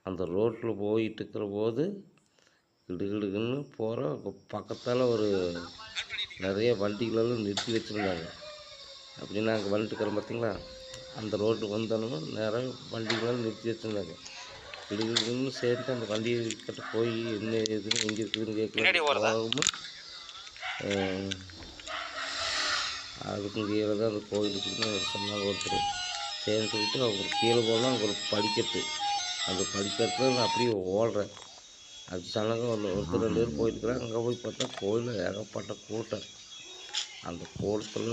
அந்த ரோட்டில் போயிட்டுருக்கிற போது கிடுகிடுன்னு போகிற பக்கத்தால் ஒரு நிறைய வண்டிகளெல்லாம் நிறுத்தி வச்சுருந்தாங்க. அப்படின்னா அங்கே வந்துட்டுருக்குறோம் பார்த்தீங்களா, அந்த ரோட்டுக்கு வந்தோன்னே நேராக வண்டிகளெல்லாம் நிறுத்தி வச்சுருந்தாங்க. கிடுகிடுன்னு சேர்ந்து அந்த வண்டி கிட்ட போய் என்ன ஏதுன்னு எங்கே இருக்குதுன்னு கேட்கலாம அதுக்கும் கீழே தான் அந்த கோயில் இருக்குதுன்னு அவர் சொன்னாங்க ஒருத்தர். சரின்னு சொல்லிட்டு அவங்க கீழே போனால் அங்கே ஒரு படிக்கட்டு, அந்த படிக்கட்டில் நான் அப்படியே ஓடுறேன். அது சொன்னாங்க ஒருத்தர் 2 பேர் போயிருக்கிறாங்க. அங்கே போய் பார்த்தா கோயிலில் ஏகப்பட்ட கூட்டம். அந்த கூட்டத்தில்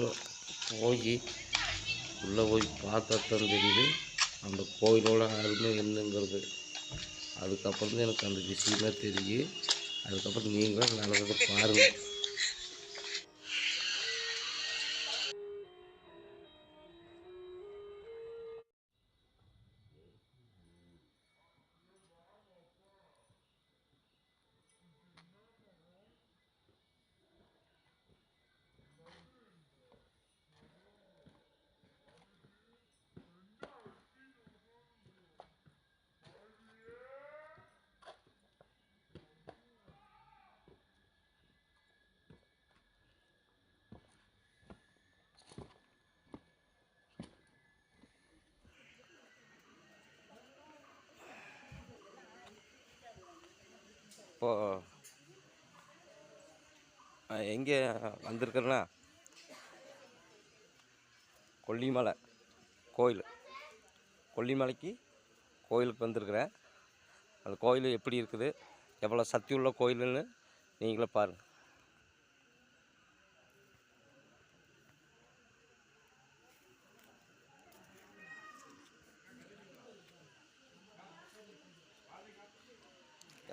போய் உள்ளே போய் பார்த்தா தான் தெரியுது அந்த கோயிலோட அருமை என்னங்கிறது. அதுக்கப்புறம் தான் எனக்கு அந்த விஷயமே தெரியும். அதுக்கப்புறம் நீங்களும் நடந்ததை பாருங்கள். இப்போது எங்கே வந்திருக்கிறேன்னா கொல்லிமலை கோயில், கொல்லிமலைக்கு கோயிலுக்கு வந்திருக்கிறேன். அந்த கோயில் எப்படி இருக்குது, எவ்வளோ சக்தி உள்ள கோயிலுன்னு நீங்களே பாருங்கள்.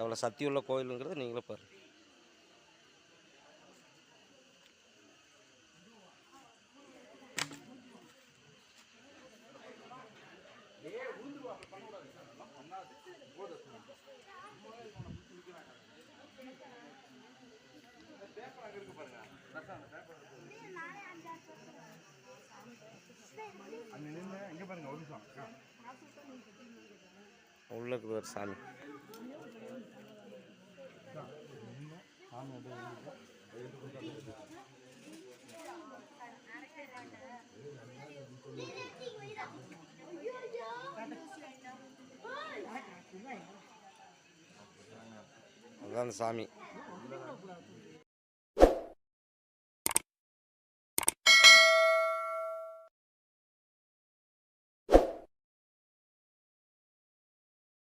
எவ்வளோ சக்தி உள்ள கோயிலுங்கிறத நீங்களே பாருங்கள். உள்ள இருக்குது ஒரு சாமி. அதுதான் அந்த சாமி.